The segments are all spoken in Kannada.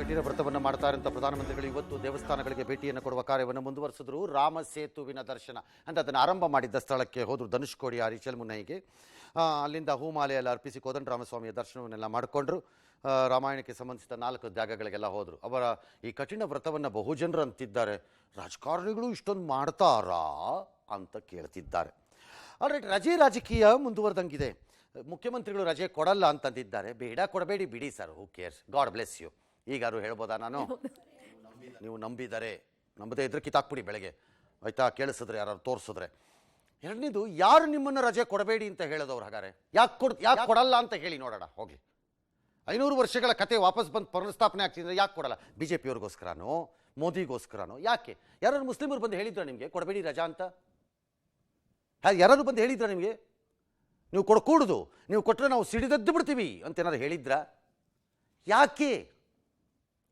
ಕಠಿಣ ವ್ರತವನ್ನು ಮಾಡ್ತಾರೆ ಅಂತ ಪ್ರಧಾನಮಂತ್ರಿಗಳು ಇವತ್ತು ದೇವಸ್ಥಾನಗಳಿಗೆ ಭೇಟಿಯನ್ನು ಕೊಡುವ ಕಾರ್ಯವನ್ನು ಮುಂದುವರಿಸಿದ್ರು. ರಾಮ ಸೇತುವಿನ ದರ್ಶನ ಅಂತ ಅದನ್ನು ಆರಂಭ ಮಾಡಿದ್ದ ಸ್ಥಳಕ್ಕೆ ಹೋದರು ಧನುಷ್ಕೋಡಿ ಆರಿಚಲ್ ಮುನ್ನೈಗೆ. ಅಲ್ಲಿಂದ ಹೂಮಾಲೆಯಲ್ಲಿ ಅರ್ಪಿಸಿ ಕೋದಂಡರಾಮಸ್ವಾಮಿಯ ದರ್ಶನವನ್ನೆಲ್ಲ ಮಾಡಿಕೊಂಡ್ರು. ರಾಮಾಯಣಕ್ಕೆ ಸಂಬಂಧಿಸಿದ 4 ಜಾಗಗಳಿಗೆಲ್ಲ ಹೋದರು. ಅವರ ಈ ಕಠಿಣ ವ್ರತವನ್ನು ಬಹುಜನರು ಅಂತಿದ್ದಾರೆ, ರಾಜಕಾರಣಿಗಳು ಇಷ್ಟೊಂದು ಮಾಡ್ತಾರಾ ಅಂತ ಕೇಳ್ತಿದ್ದಾರೆ. ಆಲ್ರೈಟ್, ರಾಜಕೀಯ ಮುಂದುವರೆದಂಗಿದೆ. ಮುಖ್ಯಮಂತ್ರಿಗಳು ರಜೆ ಕೊಡಲ್ಲ ಅಂತಂದಿದ್ದಾರೆ. ಬೇಡ ಕೊಡಬೇಡಿ ಬಿಡಿ sir, who cares, God bless you. ಈಗಾರು ಹೇಳ್ಬೋದಾ ನಾನು? ನೀವು ನಂಬಿದರೆ, ನಂಬದೇ ಇದ್ರೆ ಕಿತ್ತಾಕ್ಬಿಡಿ ಬೆಳಗ್ಗೆ, ಆಯ್ತಾ? ಕೇಳಿಸಿದ್ರೆ ಯಾರು ತೋರಿಸಿದ್ರೆ. ಎರಡನೇದು, ಯಾರು ನಿಮ್ಮನ್ನು ರಜೆ ಕೊಡಬೇಡಿ ಅಂತ ಹೇಳೋದವ್ರು? ಹಾಗಾದ್ರೆ ಯಾಕೆ ಕೊಡಲ್ಲ ಅಂತ ಹೇಳಿ ನೋಡೋಣ. ಹೋಗಿ 500 ವರ್ಷಗಳ ಕತೆ ವಾಪಸ್ ಬಂದು ಪುನರ್ಸ್ಥಾಪನೆ ಆಗ್ತಿದ್ರೆ ಯಾಕೆ ಕೊಡಲ್ಲ? ಬಿ ಜೆ ಪಿಯವ್ರಿಗೋಸ್ಕರನೋ ಮೋದಿಗೋಸ್ಕರನೋ? ಯಾಕೆ? ಯಾರು ಮುಸ್ಲಿಮರು ಬಂದು ಹೇಳಿದ್ರ ನಿಮಗೆ ಕೊಡಬೇಡಿ ರಜಾ ಅಂತ? ಯಾರು ಬಂದು ಹೇಳಿದ್ರ ನಿಮಗೆ ನೀವು ಕೊಡಕೂಡುದು, ನೀವು ಕೊಟ್ಟರೆ ನಾವು ಸಿಡಿದದ್ದು ಬಿಡ್ತೀವಿ ಅಂತ ಏನಾದ್ರು ಹೇಳಿದ್ರ? ಯಾಕೆ?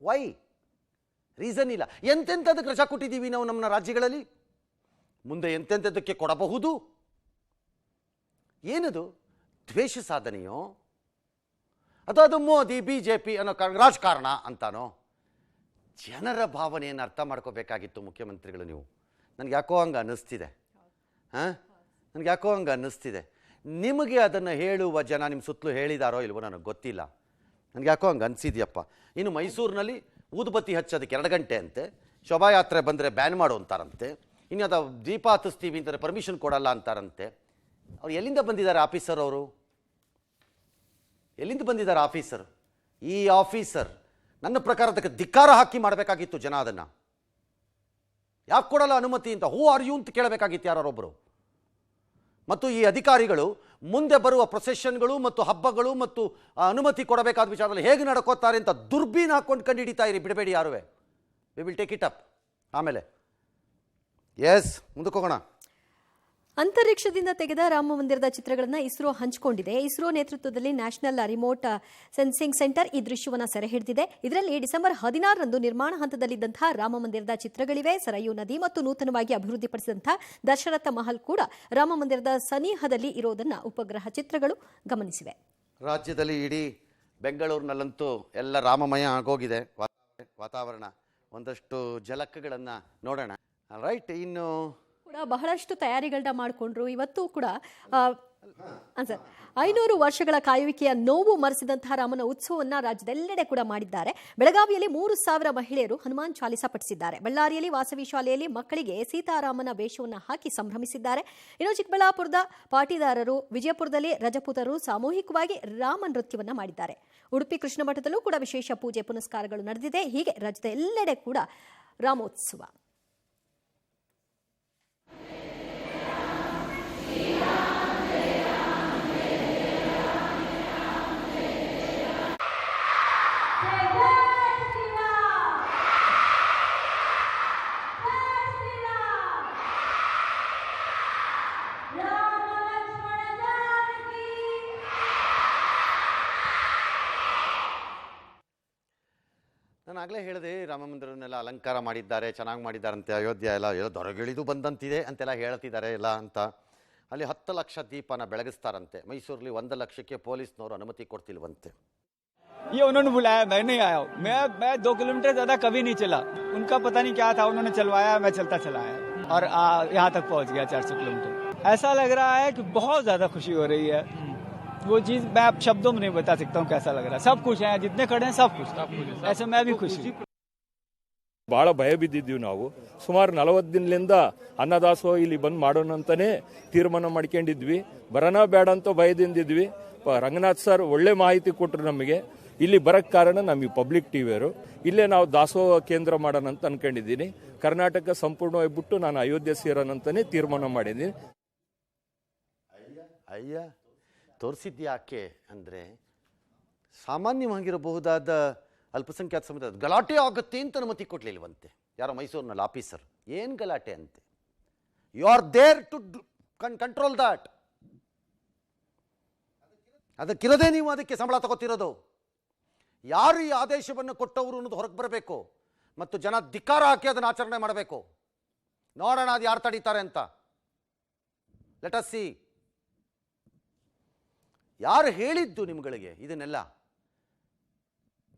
ವೈ? ರೀಸನ್ ಇಲ್ಲ. ಎಂತೆಂಥದಕ್ಕೆ ರಜಾ ಕೊಟ್ಟಿದ್ದೀವಿ ನಾವು ನಮ್ಮ ರಾಜ್ಯಗಳಲ್ಲಿ, ಮುಂದೆ ಎಂತೆಂಥದಕ್ಕೆ ಕೊಡಬಹುದು? ಏನದು ದ್ವೇಷ ಸಾಧನೆಯೋ ಅಥವಾ ಅದು ಮೋದಿ BJP ಅನ್ನೋ ರಾಜಕಾರಣ ಅಂತಾನೋ? ಜನರ ಭಾವನೆಯನ್ನು ಅರ್ಥ ಮಾಡ್ಕೋಬೇಕಾಗಿತ್ತು ಮುಖ್ಯಮಂತ್ರಿಗಳು ನೀವು. ನನಗೆ ಯಾಕೋ ಹಂಗೆ ಅನ್ನಿಸ್ತಿದೆ. ನನಗೆ ಯಾಕೋ ಹಂಗೆ ಅನ್ನಿಸ್ತಿದೆ. ನಿಮಗೆ ಅದನ್ನು ಹೇಳುವ ಜನ ನಿಮ್ಮ ಸುತ್ತಲೂ ಹೇಳಿದಾರೋ ಇಲ್ವೋ ನನಗೆ ಗೊತ್ತಿಲ್ಲ. ನನಗೆ ಯಾಕೋ ಹಂಗೆ ಅನಿಸಿದ್ಯಪ್ಪ. ಇನ್ನು ಮೈಸೂರಿನಲ್ಲಿ ಊದುಬತ್ತಿ ಹಚ್ಚೋದಕ್ಕೆ 2 ಗಂಟೆ ಅಂತೆ, ಶೋಭಾಯಾತ್ರೆ ಬಂದರೆ ಬ್ಯಾನ್ ಮಾಡು ಅಂತಾರಂತೆ, ಇನ್ನು ಅದು ದೀಪ ಹತ್ತಿಸ್ತೀವಿ ಅಂತಾರೆ ಪರ್ಮಿಷನ್ ಕೊಡಲ್ಲ ಅಂತಾರಂತೆ. ಅವ್ರು ಎಲ್ಲಿಂದ ಬಂದಿದ್ದಾರೆ ಆಫೀಸರ್? ಅವರು ಎಲ್ಲಿಂದ ಬಂದಿದ್ದಾರೆ ಆಫೀಸರ್? ಈ ಆಫೀಸರ್ ನನ್ನ ಪ್ರಕಾರ ಅದಕ್ಕೆ ಧಿಕ್ಕಾರ ಹಾಕಿ ಮಾಡಬೇಕಾಗಿತ್ತು ಜನ. ಅದನ್ನು ಯಾಕೆ ಕೊಡಲ್ಲ ಅನುಮತಿ ಅಂತ? ಹೂ ಆರ್ ಯು ಅಂತ ಕೇಳಬೇಕಾಗಿತ್ತು ಯಾರೊಬ್ಬರು. ಮತ್ತು ಈ ಅಧಿಕಾರಿಗಳು ಮುಂದೆ ಬರುವ ಪ್ರೊಸೆಷನ್ಗಳು ಮತ್ತು ಹಬ್ಬಗಳು ಮತ್ತು ಅನುಮತಿ ಕೊಡಬೇಕಾದ ವಿಚಾರದಲ್ಲಿ ಹೇಗೆ ನಡ್ಕೋತಾರೆ ಅಂತ ದುರ್ಬೀನ್ ಹಾಕೊಂಡು ಕಂಡು ಹಿಡಿತಾ ಇರಿ, ಬಿಡಬೇಡಿ ಯಾರುವೆ. We will take it up. ಆಮೇಲೆ ಎಸ್, ಮುಂದಕ್ಕೆ ಹೋಗೋಣ. ಅಂತರಿಕ್ಷದಿಂದ ತೆಗೆದ ರಾಮ ಮಂದಿರದ ಚಿತ್ರಗಳನ್ನು ಇಸ್ರೋ ಹಂಚಿಕೊಂಡಿದೆ. ಇಸ್ರೋ ನೇತೃತ್ವದಲ್ಲಿ ನ್ಯಾಷನಲ್ ರಿಮೋಟ್ ಸೆನ್ಸಿಂಗ್ ಸೆಂಟರ್ ಈ ದೃಶ್ಯವನ್ನು ಸೆರೆ ಹಿಡಿದಿದೆ. ಇದರಲ್ಲಿ ಡಿಸೆಂಬರ್ 16ರಂದು ನಿರ್ಮಾಣ ಹಂತದಲ್ಲಿದ್ದಂತಹ ರಾಮ ಮಂದಿರದ ಚಿತ್ರಗಳಿವೆ. ಸರಯೂ ನದಿ ಮತ್ತು ನೂತನವಾಗಿ ಅಭಿವೃದ್ಧಿಪಡಿಸಿದಂತಹ ದಶರಥ ಮಹಲ್ ಕೂಡ ರಾಮ ಮಂದಿರದ ಸನಿಹದಲ್ಲಿ ಇರೋದನ್ನು ಉಪಗ್ರಹ ಚಿತ್ರಗಳು ಗಮನಿಸಿವೆ. ರಾಜ್ಯದಲ್ಲಿ ಇಡೀ ಬೆಂಗಳೂರಿನಲ್ಲಂತೂ ಎಲ್ಲ ರಾಮಮಯ ಆಗೋಗಿದೆ ವಾತಾವರಣ. ಒಂದಷ್ಟು ಝಲಕ್ಗಳನ್ನು ನೋಡೋಣ. ರೈಟ್, ಇನ್ನು ಕೂಡ ಬಹಳಷ್ಟು ತಯಾರಿಗಳನ್ನ ಮಾಡಿಕೊಂಡ್ರು. ಇವತ್ತು ಕೂಡ 500 ವರ್ಷಗಳ ಕಾಯುವಿಕೆಯ ನೋವು ಮರೆಸಿದಂತಹ ರಾಮನ ಉತ್ಸವವನ್ನು ರಾಜ್ಯದೆಲ್ಲೆಡೆ ಕೂಡ ಮಾಡಿದ್ದಾರೆ. ಬೆಳಗಾವಿಯಲ್ಲಿ 3,000 ಮಹಿಳೆಯರು ಹನುಮಾನ್ ಚಾಲಿಸಾ ಪಠಿಸಿದ್ದಾರೆ. ಬಳ್ಳಾರಿಯಲ್ಲಿ ವಾಸವಿ ಶಾಲೆಯಲ್ಲಿ ಮಕ್ಕಳಿಗೆ ಸೀತಾರಾಮನ ವೇಷವನ್ನು ಹಾಕಿ ಸಂಭ್ರಮಿಸಿದ್ದಾರೆ. ಇನ್ನು ಚಿಕ್ಕಬಳ್ಳಾಪುರದ ಪಾಟೀದಾರರು, ವಿಜಯಪುರದಲ್ಲಿ ರಜಪೂತರು ಸಾಮೂಹಿಕವಾಗಿ ರಾಮ ನೃತ್ಯವನ್ನು ಮಾಡಿದ್ದಾರೆ. ಉಡುಪಿ ಕೃಷ್ಣ ಮಠದಲ್ಲೂ ಕೂಡ ವಿಶೇಷ ಪೂಜೆ ಪುನಸ್ಕಾರಗಳು ನಡೆದಿದೆ. ಹೀಗೆ ರಾಜ್ಯದ ಎಲ್ಲೆಡೆ ಕೂಡ ರಾಮೋತ್ಸವ. ನಾನು ಆಗಲೇ ಹೇಳಿದೆ, ರಾಮ ಮಂದಿರವನ್ನೆಲ್ಲ ಅಲಂಕಾರ ಮಾಡಿದ್ದಾರೆ, ಚೆನ್ನಾಗಿ ಮಾಡಿದ್ದಾರಂತೆ. ಅಯೋಧ್ಯೆ ಎಲ್ಲ ದೊರಗಿಳಿದು ಬಂದಂತಿದೆ ಅಂತೆಲ್ಲ ಹೇಳ್ತಿದ್ದಾರೆ ಎಲ್ಲ ಅಂತ. ಅಲ್ಲಿ 10 ಲಕ್ಷ ದೀಪನ ಬೆಳಗಿಸ್ತಾರಂತೆ. ಮೈಸೂರಲ್ಲಿ 1 ಲಕ್ಷಕ್ಕೆ ಪೊಲೀಸ್ನವರು ಅನುಮತಿ ಕೊಡ್ತಿಲ್ವಂತೆ. ये उन्होंने बुलाया, मैं नहीं आया. मैं 2 किलोमीटर ज्यादा कभी नहीं चला. उनका पता नहीं क्या था, उन्होंने चलवाया, मैं चलता चला आया और यहाँ तक पहुँच गया 400 किलोमीटर. ऐसा लग रहा है कि बहुत ज्यादा खुशी हो रही है. वो चीज मैं शब्दों में नहीं बता सकता हूँ कैसा लग रहा है. सब खुश हैं, जितने खड़े हैं सब खुश. ऐसे मैं भी खुश हूँ. ಭಾಳ ಭಯ ಬಿದ್ದಿದ್ದೀವಿ ನಾವು. ಸುಮಾರು 40 ದಿನದಿಂದ ಅನ್ನದಾಸೋಹ ಇಲ್ಲಿ ಬಂದು ಮಾಡೋಣ ಅಂತಾನೆ ತೀರ್ಮಾನ ಮಾಡ್ಕೊಂಡಿದ್ವಿ. ಬರೋಣ ಬೇಡ ಅಂತ ಭಯದಿಂದಿದ್ವಿ. ರಂಗನಾಥ್ ಸರ್ ಒಳ್ಳೆ ಮಾಹಿತಿ ಕೊಟ್ಟರು ನಮಗೆ. ಇಲ್ಲಿ ಬರಕ್ ಕಾರಣ ನಮಗೆ ಪಬ್ಲಿಕ್ ಟಿವಿಯವರು. ಇಲ್ಲೇ ನಾವು ದಾಸೋಹ ಕೇಂದ್ರ ಮಾಡೋಣ ಅಂತ ಅನ್ಕೊಂಡಿದ್ದೀನಿ. ಕರ್ನಾಟಕ ಸಂಪೂರ್ಣವಾಗಿ ಬಿಟ್ಟು ನಾನು ಅಯೋಧ್ಯೆ ಸೇರೋಣ ಅಂತಾನೆ ತೀರ್ಮಾನ ಮಾಡಿದ್ದೀನಿ. ಅಯ್ಯ ತೋರಿಸಿದ್ಯಾಕೆ ಅಂದರೆ, ಸಾಮಾನ್ಯವಾಗಿರಬಹುದಾದ ಅಲ್ಪಸಂಖ್ಯಾತ ಸಮುದಾಯದ ಗಲಾಟೆ ಆಗುತ್ತೆ ಅಂತ ಅನುಮತಿ ಕೊಡಲಿಲ್ವಂತೆ ಯಾರೋ ಮೈಸೂರಿನಲ್ಲಿ ಆಫೀಸರ್. ಏನು ಗಲಾಟೆ ಅಂತೆ? You are there to control that. ಅದಕ್ಕಿರದೆ ನೀವು ಅದಕ್ಕೆ ಸಂಬಳ ತಗೋತಿರೋದು. ಯಾರು ಈ ಆದೇಶವನ್ನು ಕೊಟ್ಟವರು ಅನ್ನೋದು ಹೊರಗೆ ಬರಬೇಕು ಮತ್ತು ಜನ ಧಿಕ್ಕಾರ ಹಾಕಿ ಅದನ್ನು ಆಚರಣೆ ಮಾಡಬೇಕು. ನೋಡೋಣ ಅದು ಯಾರು ತಡೀತಾರೆ ಅಂತ. Let us see. ಯಾರು ಹೇಳಿದ್ದು ನಿಮ್ಗಳಿಗೆ ಇದನ್ನೆಲ್ಲ?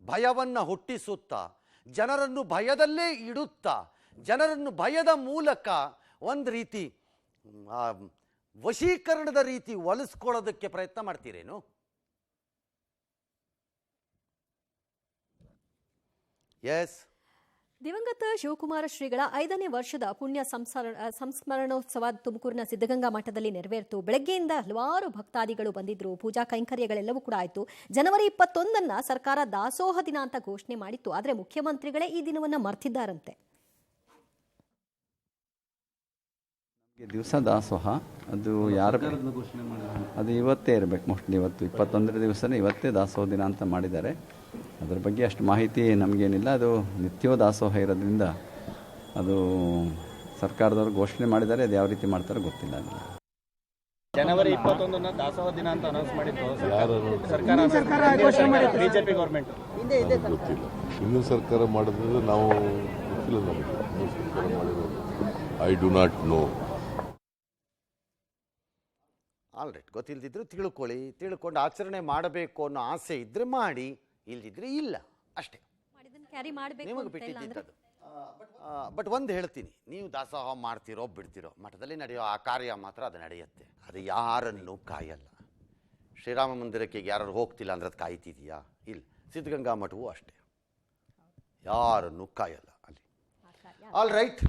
ಭಯವನ್ನು ಹುಟ್ಟಿಸುತ್ತಾ, ಜನರನ್ನು ಭಯದಲ್ಲೇ ಇಡುತ್ತಾ, ಜನರನ್ನು ಭಯದ ಮೂಲಕ ಒಂದು ರೀತಿ ವಶೀಕರಣದ ರೀತಿ ಒಲಿಸ್ಕೊಳ್ಳೋದಕ್ಕೆ ಪ್ರಯತ್ನ ಮಾಡ್ತೀರೇನು? ಎಸ್. ದಿವಂಗತ ಶಿವಕುಮಾರ ಶ್ರೀಗಳ 5ನೇ ವರ್ಷದ ಪುಣ್ಯ ಸಂಸ್ಮರಣೋತ್ಸವ ತುಮಕೂರಿನ ಸಿದ್ಧಗಂಗಾ ಮಠದಲ್ಲಿ ನೆರವೇರಿತು. ಬೆಳಗ್ಗೆಯಿಂದ ಹಲವಾರು ಭಕ್ತಾದಿಗಳು ಬಂದಿದ್ರು. ಪೂಜಾ ಕೈಂಕರ್ಯಗಳೆಲ್ಲವೂ ಕೂಡ ಆಯಿತು. ಜನವರಿ 21 ಸರ್ಕಾರ ದಾಸೋಹ ದಿನ ಅಂತ ಘೋಷಣೆ ಮಾಡಿತ್ತು. ಆದರೆ ಮುಖ್ಯಮಂತ್ರಿಗಳೇ ಈ ದಿನವನ್ನು ಮರ್ತಿದ್ದಾರಂತೆ. ದಿವಸ ದಾಸೋಹ ಅದು ಯಾರು ಅದು ಇವತ್ತೇ ಇರಬೇಕು, ಮೋಸ್ಟ್ಲಿ ಇವತ್ತು 21 ದಿವಸನೇ ಇವತ್ತೇ ದಾಸೋಹ ದಿನ ಅಂತ ಮಾಡಿದ್ದಾರೆ. ಅದ್ರ ಬಗ್ಗೆ ಅಷ್ಟು ಮಾಹಿತಿ ನಮಗೇನಿಲ್ಲ. ಅದು ನಿತ್ಯವೂ ದಾಸೋಹ ಇರೋದ್ರಿಂದ ಅದು ಸರ್ಕಾರದವರು ಘೋಷಣೆ ಮಾಡಿದ್ದಾರೆ. ಅದು ಯಾವ ರೀತಿ ಮಾಡ್ತಾರೋ ಗೊತ್ತಿಲ್ಲ. ಅದನ್ನು ಜನವರಿ 21 ದಾಸೋಹ ದಿನ ಅಂತ ಅನೌನ್ಸ್ ಮಾಡಿದ್ದು ಸರ್ಕಾರ ಬಿಜೆಪಿ ಗೌರ್ಮೆಂಟ್. ಇನ್ನೂ ಸರ್ಕಾರ ಮಾಡಿದ್ರೆ ನಾವು ಗೊತ್ತಿಲ್ಲ ನಮಗೆ. ಇನ್ನೂ ಸರ್ಕಾರ ಮಾಡಿರೋದು I do not know. Alright, ಗೊತ್ತಿಲ್ಲದಿದ್ರು ತಿಳ್ಕೊಂಡು ಆಚರಣೆ ಮಾಡಬೇಕು ಅನ್ನೋ ಆಸೆ ಇದ್ರೆ ಮಾಡಿ, ಇಲ್ದಿದ್ರೆ ಇಲ್ಲ, ಅಷ್ಟೇ. ನಿಮಗೆ ಬಿಟ್ಟಿದ್ದದು. ಬಟ್ ಒಂದು ಹೇಳ್ತೀನಿ, ನೀವು ದಾಸೋಹ ಮಾಡ್ತಿರೋ ಬಿಡ್ತಿರೋ, ಮಠದಲ್ಲಿ ನಡೆಯೋ ಆ ಕಾರ್ಯ ಮಾತ್ರ ಅದು ನಡೆಯುತ್ತೆ. ಅದು ಯಾರನ್ನು ಕಾಯಲ್ಲ. ಶ್ರೀರಾಮ ಮಂದಿರಕ್ಕೆ ಯಾರು ಹೋಗ್ತಿಲ್ಲ ಅಂದ್ರೆ ಅದು ಕಾಯ್ತಿದೆಯಾ? ಇಲ್ಲ. ಸಿದ್ಧಗಂಗಾ ಮಠವೂ ಅಷ್ಟೇ, ಯಾರನ್ನು ಕಾಯಲ್ಲ ಅಲ್ಲಿ. All right.